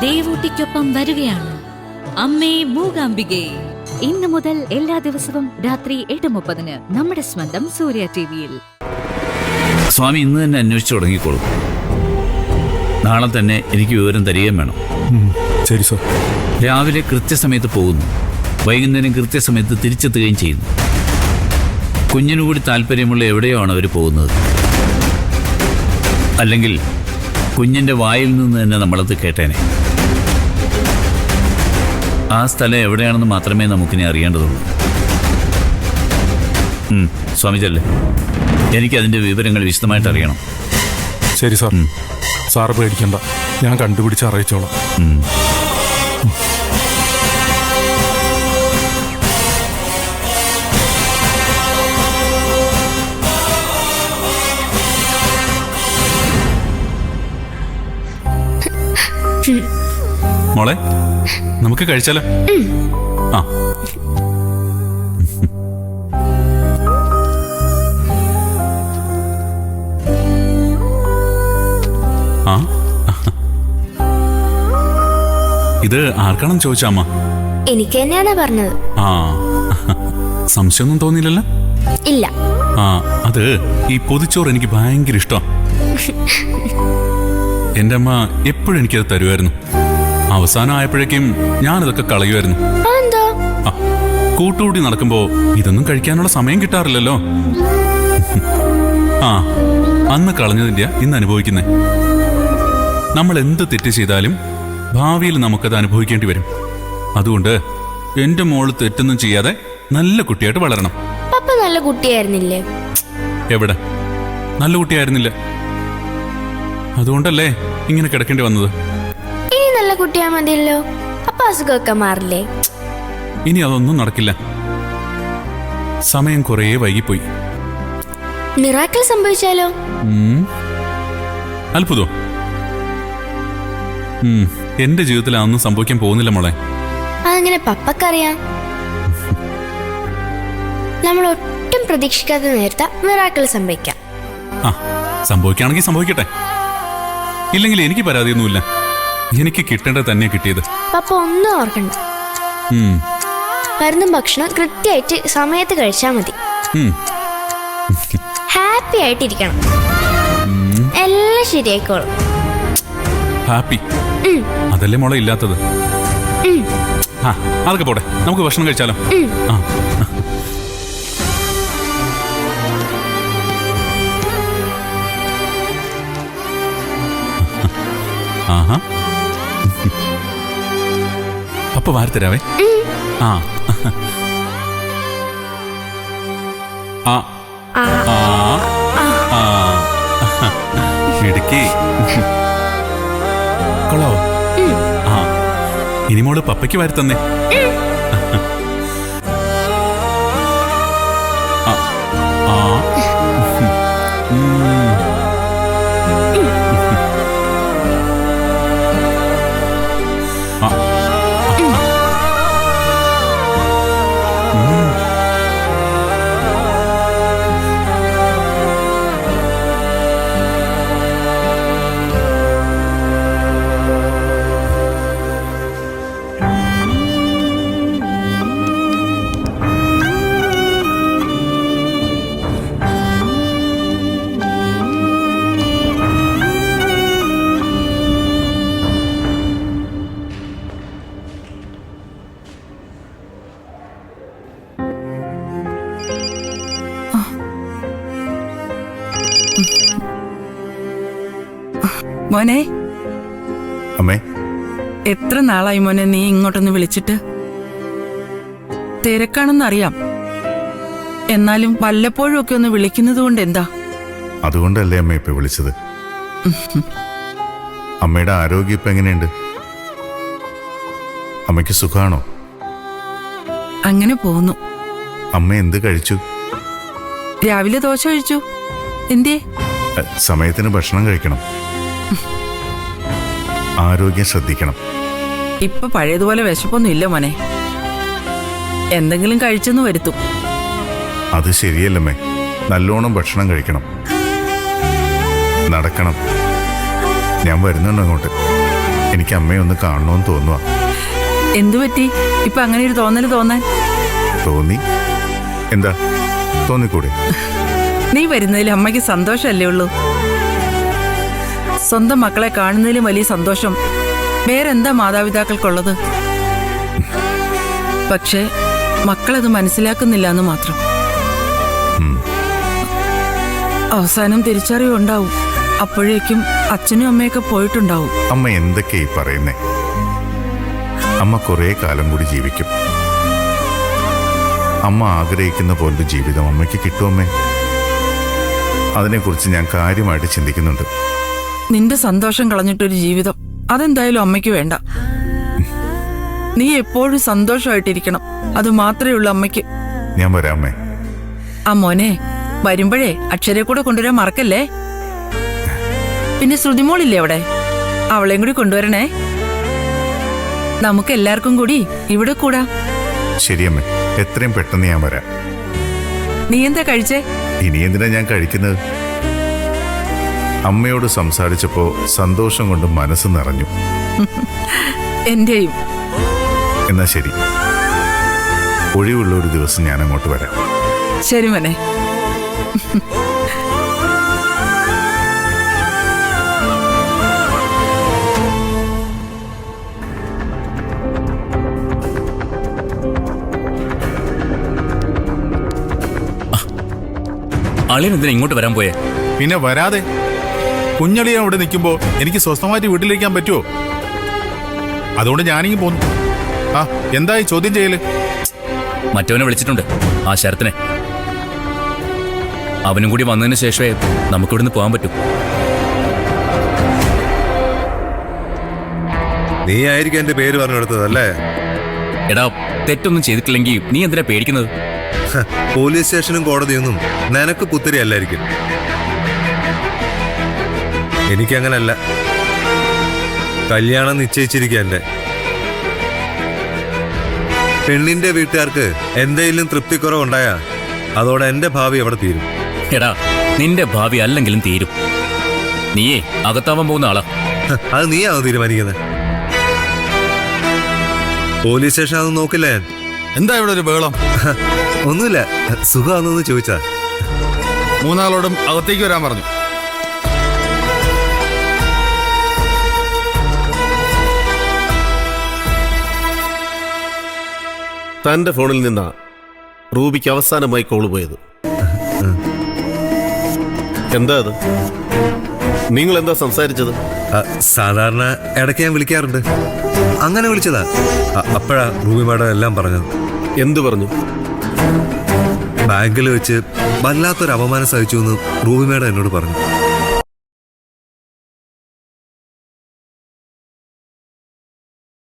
ദേവൂട്ടിക്കൊപ്പം വരികയാണ് അമ്മേ മൂകാംബികേ. ഇന്നു മുതൽ എല്ലാ ദിവസവും രാത്രി 8:30 നമ്മുടെ സ്വന്തം സൂര്യ ടിവിയിൽ. സ്വാമി ഇന്ന് തന്നെ അന്വേഷിച്ചു തുടങ്ങിക്കോളൂ. നാളെ തന്നെ എനിക്ക് വിവരം തരികയും വേണം. ശരി സാർ. രാവിലെ കൃത്യസമയത്ത് പോകുന്നു, വൈകുന്നേരം കൃത്യസമയത്ത് തിരിച്ചെത്തുകയും ചെയ്യുന്നു. കുഞ്ഞിനു കൂടി താല്പര്യമുള്ള എവിടെയോ ആണ് അവർ പോകുന്നത്. അല്ലെങ്കിൽ കുഞ്ഞിൻ്റെ വായിൽ നിന്ന് തന്നെ നമ്മളത് കേട്ടേനെ. ആ സ്ഥലം എവിടെയാണെന്ന് മാത്രമേ നമുക്കിനി അറിയേണ്ടതുള്ളൂ. സ്വാമി ചെല്ലേ, എനിക്കതിൻ്റെ വിവരങ്ങൾ വിശദമായിട്ട് അറിയണം. ശരി സാർ. സാറ് പേടിക്കണ്ട, ഞാൻ കണ്ടുപിടിച്ച് അറിയിച്ചോളാം. മോളെ, നമുക്ക് കഴിച്ചാലോ? ആ ആ ഇത് ആർക്കാണെന്ന് ചോദിച്ചാ അമ്മ? എനിക്ക് തന്നെയാണ് പറഞ്ഞത്. ആ സംശയമൊന്നും തോന്നിയില്ലല്ലോ? ഇല്ല. ആ അത് ഈ പൊതിച്ചോറ് എനിക്ക് ഭയങ്കര ഇഷ്ടം. എന്റെ അമ്മ എപ്പോഴും എനിക്കത് തരുമായിരുന്നു. അവസാനം ആയപ്പോഴേക്കും ഞാനതൊക്കെ കളയുമായിരുന്നു. കൂട്ടുകൂടി നടക്കുമ്പോ ഇതൊന്നും കഴിക്കാനുള്ള സമയം കിട്ടാറില്ലല്ലോ. ആ അന്ന് കളഞ്ഞതിന്റെ ഇന്ന് അനുഭവിക്കുന്നേ. നമ്മൾ എന്ത് തെറ്റ് ചെയ്താലും ഭാവിയിൽ നമുക്കത് അനുഭവിക്കേണ്ടി വരും. അതുകൊണ്ട് എന്റെ മോള് തെറ്റൊന്നും ചെയ്യാതെ നല്ല കുട്ടിയായിട്ട് വളരണം. പപ്പ നല്ല കുട്ടിയായിരുന്നില്ലേ? എവിടെ നല്ല കുട്ടിയായിരുന്നില്ല. അതുകൊണ്ടല്ലേ ഇങ്ങനെ കിടക്കേണ്ടി വന്നത്. ഇനി നല്ല കുട്ടിയാ മതിയല്ലോ, അപ്പൊ അസുഖമൊക്കെ മാറില്ലേ? ഇനി അതൊന്നും നടക്കില്ല. സമയം കുറേ വൈകിപ്പോയി. മിറാക്കിൾ സംഭവിച്ചാലോ? അത്ഭുതോ? എന്റെ ജീവിതത്തിൽ അതൊന്നും സംഭവിക്കാൻ പോകുന്നില്ല മോളെ. അതെങ്ങനെ പപ്പക്കറിയാം? നമ്മൾ ഒട്ടും പ്രതീക്ഷിക്കാതെ നേരത്തെ മിറാക്കിൾ സംഭവിക്കാം. ആ സംഭവിക്കുകയാണെങ്കിൽ സംഭവിക്കട്ടെ. ഇല്ലെങ്കിൽ എനിക്ക് പരാതിയൊന്നുമില്ല. എനിക്ക് കിട്ടേണ്ടത് തന്നെ കിട്ടിയത്. പപ്പ ഒന്നും ഓർക്കണ്ട. മരുന്നും ഭക്ഷണം കൃത്യമായിട്ട് സമയത്ത് കഴിച്ചാൽ മതി. ഹാപ്പി ആയിട്ടിരിക്കണം. എല്ലാം ശരിയായിക്കോളും. ഹാപ്പി അതല്ലേ മോളെ ഇല്ലാത്തത്. ആ അതൊക്കെ പോട്ടെ, നമുക്ക് ഭക്ഷണം കഴിച്ചാലോ? ആ ആഹാ അപ്പൊ വാർത്തരാവേ. ആ ആ ഇടുക്കി കൊള്ളാവോ? ആ ഇനി മോള് പപ്പയ്ക്ക് വാരി തന്നെ. മോനെ. അമ്മേ, എത്ര നാളായി മോനെ നീ ഇങ്ങോട്ടൊന്ന് വിളിച്ചിട്ട്? തിരക്കാണെന്നറിയാം, എന്നാലും വല്ലപ്പോഴും ഒക്കെ ഒന്ന് വിളിക്കുന്നത് കൊണ്ട് എന്താ? അതുകൊണ്ടല്ലേ അമ്മ ഇപ്പൊ വിളിച്ചത്. അമ്മയുടെ ആരോഗ്യം ഇപ്പൊ എങ്ങനെയുണ്ട്? അമ്മയ്ക്ക് സുഖാണോ? അങ്ങനെ പോകുന്നു. അമ്മ എന്ത് കഴിച്ചു? രാവിലെ ദോശ കഴിച്ചു. എന്തേ? സമയത്തിന് ഭക്ഷണം കഴിക്കണം, ആരോഗ്യം ശ്രദ്ധിക്കണം. ഇപ്പൊ പഴയതുപോലെ വിശപ്പൊന്നും ഇല്ല മോനെ. എന്തെങ്കിലും കഴിച്ചെന്ന് വരുത്തും. അത് ശരിയല്ലമ്മേ, നല്ലോണം ഭക്ഷണം നടക്കണം. ഞാൻ വരുന്നുണ്ട് അങ്ങോട്ട്. എനിക്ക് അമ്മയെ ഒന്ന് കാണണമെന്ന് തോന്നുക. എന്തു പറ്റി ഇപ്പൊ അങ്ങനെ ഒരു തോന്നല് തോന്നാൻ? തോന്നി. എന്താ തോന്നിക്കൂടെ? നീ വരുന്നതിൽ അമ്മയ്ക്ക് സന്തോഷമല്ലേ ഉള്ളൂ. സ്വന്തം മക്കളെ കാണുന്നതിലും വലിയ സന്തോഷം വേറെന്താ മാതാപിതാക്കൾക്കുള്ളത്? പക്ഷേ മക്കളത് മനസ്സിലാക്കുന്നില്ല എന്ന് മാത്രം. അവസാനം തിരിച്ചറിവുണ്ടാവും. അപ്പോഴേക്കും അച്ഛനും അമ്മയൊക്കെ പോയിട്ടുണ്ടാവും. അമ്മ എന്തൊക്കെയായി പറയുന്നേ? അമ്മ കുറേ കാലം കൂടി ജീവിക്കും. അമ്മ ആഗ്രഹിക്കുന്ന പോലൊരു ജീവിതം അമ്മയ്ക്ക് കിട്ടുമമ്മേ. അതിനെക്കുറിച്ച് ഞാൻ കാര്യമായിട്ട് ചിന്തിക്കുന്നുണ്ട്. നിന്റെ സന്തോഷം കളഞ്ഞിട്ടൊരു ജീവിതം അതെന്തായാലും അമ്മയ്ക്ക് വേണ്ട. നീ എപ്പോഴും സന്തോഷമായിട്ടിരിക്കണം, അത് മാത്രമേ ഉള്ളൂ അമ്മയ്ക്ക്. ഞാൻ വരാമേ. ആ മോനെ, വരുമ്പോഴേ അക്ഷരെ കൂടെ കൊണ്ടുവരാൻ മറക്കല്ലേ. പിന്നെ ശ്രുതിമോളില്ലേ അവിടെ, അവളെയും കൂടി കൊണ്ടുവരണേ. നമുക്ക് എല്ലാവർക്കും കൂടി ഇവിടെ കൂടാ. ശരിയമ്മേ, എത്രയും പെട്ടെന്ന് ഞാൻ വരാം. നീ എന്താ കഴിച്ചേ? ഇനി എന്തിനാ ഞാൻ കഴിക്കുന്നത്? അമ്മയോട് സംസാരിച്ചപ്പോ സന്തോഷം കൊണ്ട് മനസ്സ് നിറഞ്ഞു. എന്റെയും. എന്നാ ശരി, ഒഴിവുള്ള ഒരു ദിവസം ഞാൻ അങ്ങോട്ട് വരാം. ശരി മോനെ. അളിയൻ എന്തിനാ ഇങ്ങോട്ട് വരാൻ പോയേ? പിന്നെ വരാതെ, കുഞ്ഞളിയ അവിടെ നിൽക്കുമ്പോ എനിക്ക് സ്വസ്ഥമായിട്ട് വീട്ടിലിരിക്കാൻ പറ്റുമോ? അതുകൊണ്ട് ഞാനിങ്ങ് പോന്നു. ആ, എന്തായി ചോദ്യം ചെയ്യല്? മറ്റവനെ വിളിച്ചിട്ടുണ്ട്, ആ ശരത്തിനെ. അവനും കൂടി വന്നതിന് ശേഷമേ നമുക്കിവിടുന്ന് പോകാൻ പറ്റൂ. നീ ആയിരിക്കും എന്റെ പേര് പറഞ്ഞെടുത്തത് അല്ലേ? എടാ, തെറ്റൊന്നും ചെയ്തിട്ടില്ലെങ്കിൽ നീ എന്തിനാ പേടിക്കുന്നത്? പോലീസ് സ്റ്റേഷനും കോടതിയൊന്നും നിനക്ക് പുത്തിരി അല്ലായിരിക്കും. എനിക്കങ്ങനല്ല. കല്യാണം നിശ്ചയിച്ചിരിക്കല്ലേ. പെണ്ണിന്റെ വീട്ടുകാർക്ക് എന്തെങ്കിലും തൃപ്തിക്കുറവുണ്ടായാ അതോടെ എന്റെ ഭാവി അവിടെ തീരും. എടാ, നിന്റെ ഭാവി അല്ലെങ്കിലും തീരും. നീയേ അകത്താവാൻ പോകുന്ന ആളാ. അത് നീയാണോ തീരുമാനിക്കുന്നത്? പോലീസ് സ്റ്റേഷൻ അതൊന്നും നോക്കില്ല ഞാൻ. എന്താ ഇവിടെ ഒരു ബഹളം? ഒന്നുമില്ല, സുഖമാണെന്ന് ചോദിച്ചാ. മൂന്നാളോടും അകത്തേക്ക് വരാൻ പറഞ്ഞു. തന്റെ ഫോണിൽ നിന്നാ റൂബിക്ക് അവസാനമായി കോള് പോയത്. എന്താ അത്? നിങ്ങൾ എന്താ സംസാരിച്ചത്? സാധാരണ ഇടയ്ക്ക് ഞാൻ വിളിക്കാറുണ്ട്. അങ്ങനെ വിളിച്ചതാ. അപ്പോഴാ റൂബി മാഡം എല്ലാം പറഞ്ഞത്. എന്തു പറഞ്ഞു? ബാങ്കിൽ വെച്ച് വല്ലാത്തൊരു അപമാനം സഹിച്ചു എന്ന് റൂബി മാഡം എന്നോട് പറഞ്ഞു.